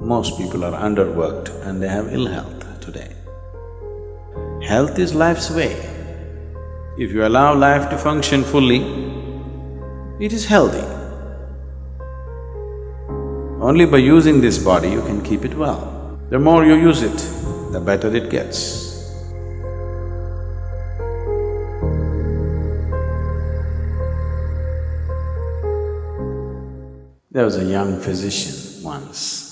Most people are underworked and they have ill health today. Health is life's way. If you allow life to function fully, it is healthy. Only by using this body you can keep it well. The more you use it, the better it gets. There was a young physician once.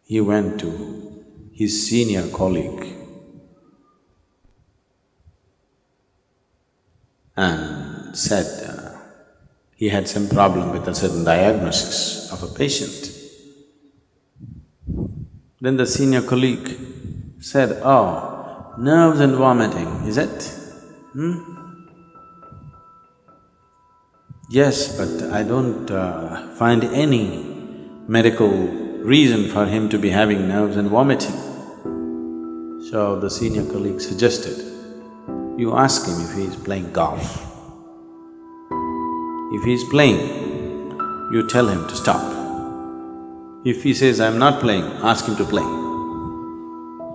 He went to his senior colleague and said he had some problem with a certain diagnosis of a patient. Then the senior colleague said, "Oh, nerves and vomiting, is it? Yes, but I don't find any medical reason for him to be having nerves and vomiting." So the senior colleague suggested, you ask him if he is playing golf. If he is playing, you tell him to stop. If he says, "I'm not playing," ask him to play.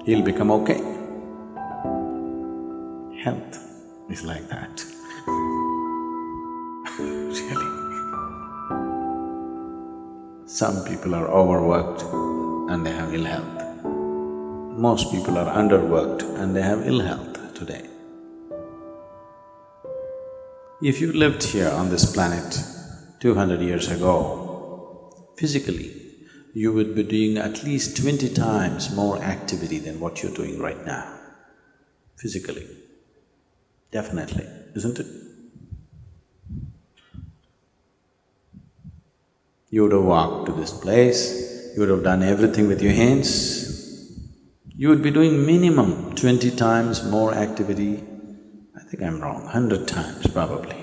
He'll become okay. Health is like that. Really. Some people are overworked and they have ill health. Most people are underworked and they have ill health today. If you lived here on this planet 200 years ago, physically, you would be doing at least 20 times more activity than what you're doing right now, physically. Definitely, isn't it? You would have walked to this place, you would have done everything with your hands. You would be doing minimum 20 times more activity. I think I'm wrong, 100 times probably.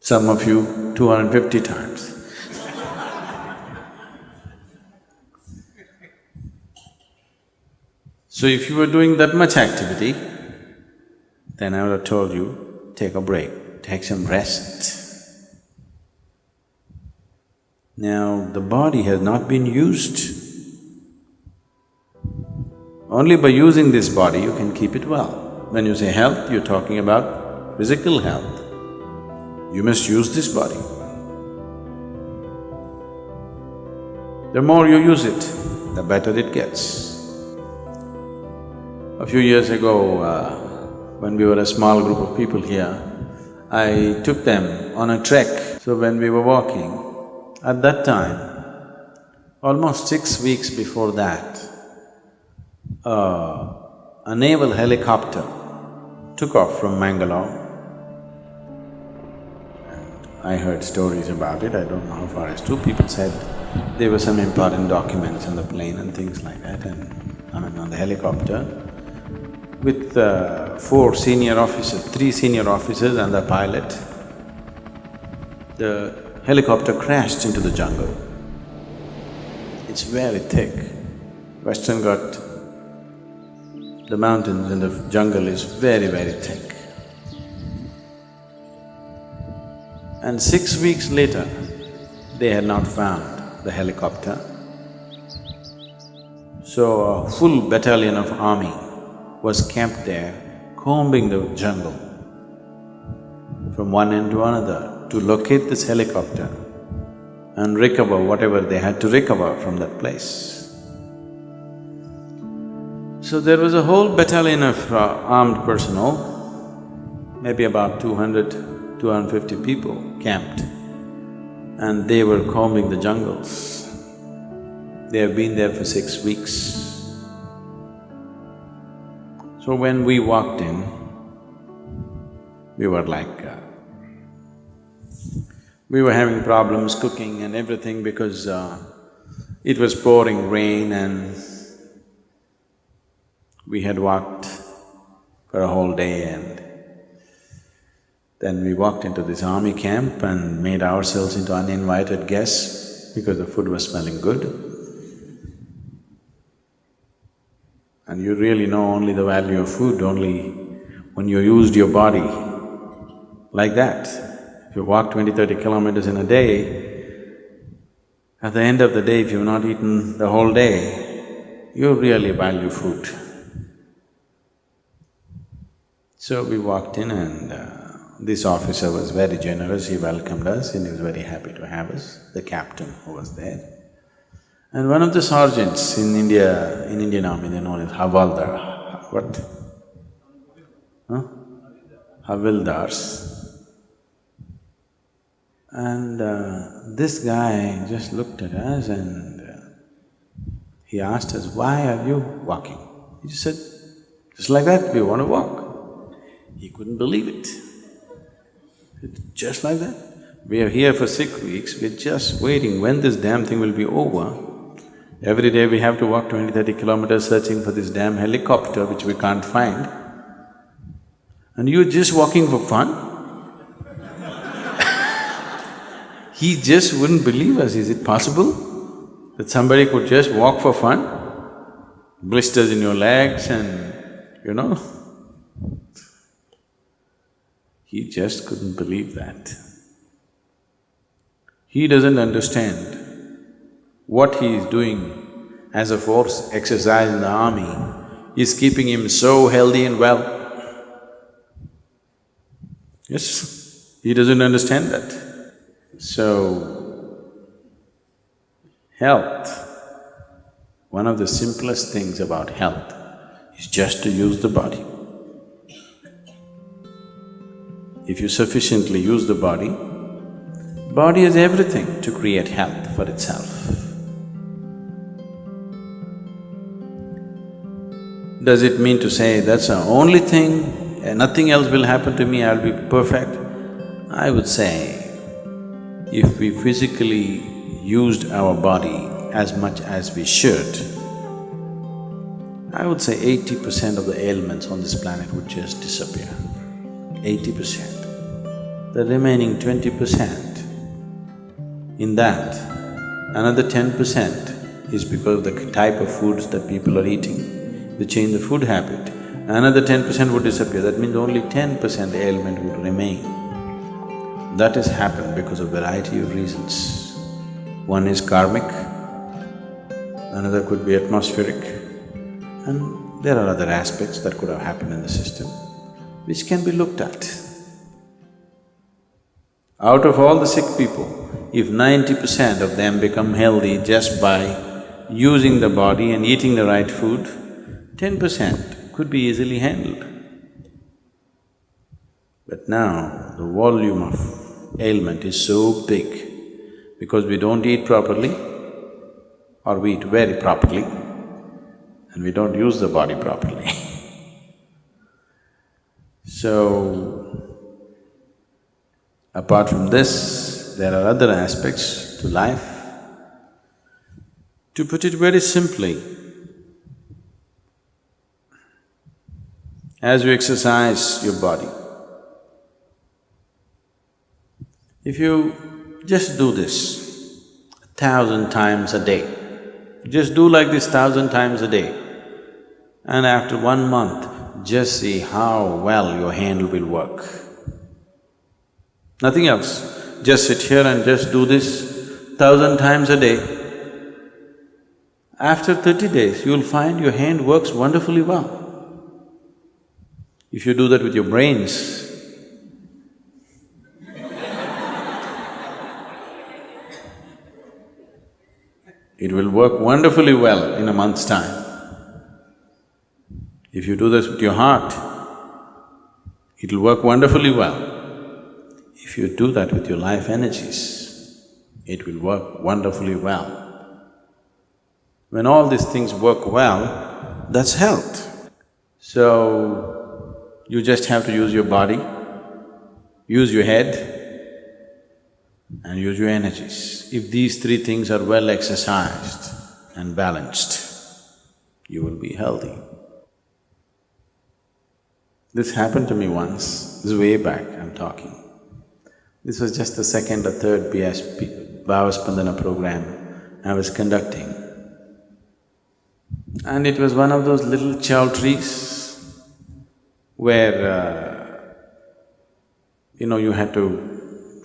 Some of you, 250 times. So if you were doing that much activity, then I would have told you, take a break, take some rest. Now, the body has not been used. Only by using this body you can keep it well. When you say health, you're talking about physical health. You must use this body. The more you use it, the better it gets. A few years ago, when we were a small group of people here, I took them on a trek. So when we were walking, at that time, almost 6 weeks before that, a naval helicopter took off from Mangalore. And I heard stories about it, I don't know how far it's true. People said there were some important documents on the plane and things like that, and on the helicopter, with 4 senior officers, 3 senior officers and the pilot. The helicopter crashed into the jungle. It's very thick. Western Ghat, the mountains and the jungle is very, very thick. And 6 weeks later, they had not found the helicopter. So a full battalion of army was camped there, combing the jungle from one end to another to locate this helicopter and recover whatever they had to recover from that place. So there was a whole battalion of armed personnel, maybe about 200, 250 people camped, and they were combing the jungles. They have been there for 6 weeks. So when we walked in, we were like… we were having problems cooking and everything because it was pouring rain and we had walked for a whole day, and then we walked into this army camp and made ourselves into uninvited guests because the food was smelling good. And you really know only the value of food only when you used your body like that. If you walk 20-30 kilometers in a day, at the end of the day, if you've not eaten the whole day, you really value food. So we walked in and this officer was very generous, he welcomed us and he was very happy to have us, the captain who was there. And one of the sergeants in India, in Indian army, they're known as Havaldar. What? Huh? Havildars. And this guy just looked at us and he asked us, "Why are you walking?" He just said, "Just like that, we want to walk." He couldn't believe it. Just like that? We are here for 6 weeks, we're just waiting when this damn thing will be over. Every day we have to walk 20-30 kilometers searching for this damn helicopter which we can't find. And you're just walking for fun? He just wouldn't believe us. Is it possible that somebody could just walk for fun? Blisters in your legs and you know. He just couldn't believe that. He doesn't understand what he is doing as a force exercise in the army is keeping him so healthy and well. Yes, he doesn't understand that. So, health, one of the simplest things about health is just to use the body. If you sufficiently use the body has everything to create health for itself. Does it mean to say that's the only thing, nothing else will happen to me, I'll be perfect? I would say, if we physically used our body as much as we should, I would say 80% of the ailments on this planet would just disappear. 80%. The remaining 20%, in that, another 10% is because of the type of foods that people are eating. They change the food habit, another 10% would disappear. That means only 10% ailment would remain. That has happened because of variety of reasons. One is karmic, another could be atmospheric, and there are other aspects that could have happened in the system which can be looked at. Out of all the sick people, if 90% of them become healthy just by using the body and eating the right food, 10% could be easily handled. But now, the volume of ailment is so big because we don't eat properly or we eat very properly and we don't use the body properly. So, apart from this, there are other aspects to life. To put it very simply, as you exercise your body, if you just do this 1,000 times a day, just do like this 1,000 times a day, and after 1 month, just see how well your hand will work. Nothing else, just sit here and just do this 1,000 times a day. After 30 days, you'll find your hand works wonderfully well. If you do that with your brains, it will work wonderfully well in a month's time. If you do this with your heart, it'll work wonderfully well. If you do that with your life energies, it will work wonderfully well. When all these things work well, that's health. So, you just have to use your body, use your head, and use your energies. If these three things are well exercised and balanced, you will be healthy. This happened to me once, this is way back I'm talking. This was just the second or third BSP, Bhavaspandana program I was conducting. And it was one of those little chowtrees where, you had to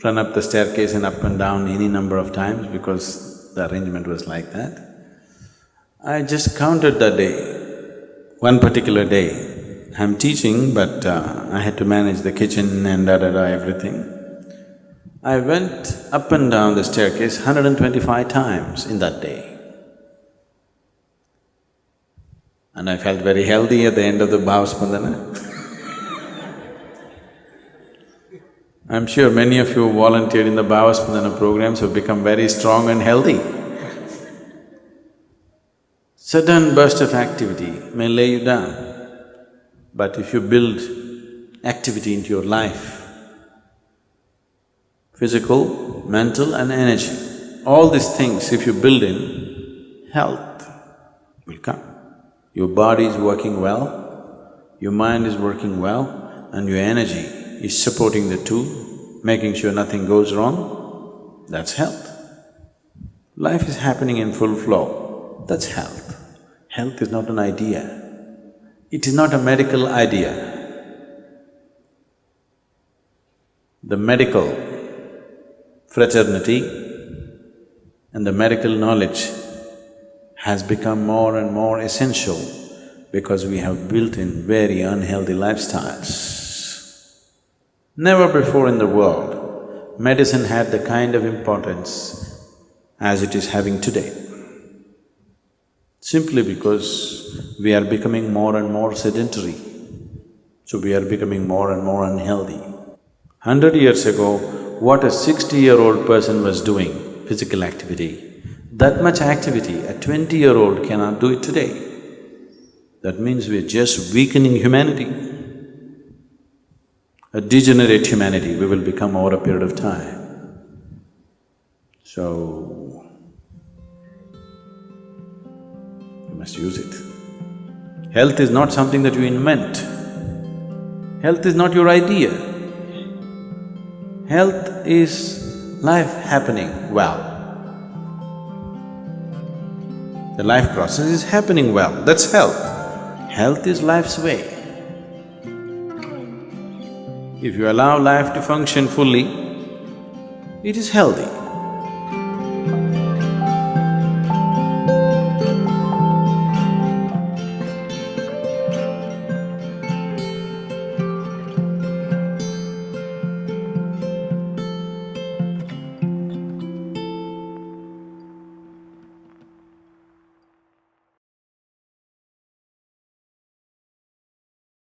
run up the staircase and up and down any number of times because the arrangement was like that. I just counted that day, one particular day. I'm teaching, but I had to manage the kitchen and everything. I went up and down the staircase 125 times in that day. And I felt very healthy at the end of the Bhavaspandana. I'm sure many of you who volunteered in the Bhavaspandana programs have become very strong and healthy. Sudden burst of activity may lay you down, but if you build activity into your life, physical, mental and energy, all these things if you build in, health will come. Your body is working well, your mind is working well, and your energy is supporting the two, making sure nothing goes wrong, that's health. Life is happening in full flow, that's health. Health is not an idea, it is not a medical idea. The medical fraternity and the medical knowledge has become more and more essential because we have built in very unhealthy lifestyles. Never before in the world, medicine had the kind of importance as it is having today. Simply because we are becoming more and more sedentary, so we are becoming more and more unhealthy. 100 years ago, what a 60-year-old person was doing, physical activity, that much activity a 20-year-old cannot do it today. That means we're just weakening humanity. A degenerate humanity we will become over a period of time. So, you must use it. Health is not something that you invent. Health is not your idea. Health is life happening well. The life process is happening well, that's health. Health is life's way. If you allow life to function fully, it is healthy.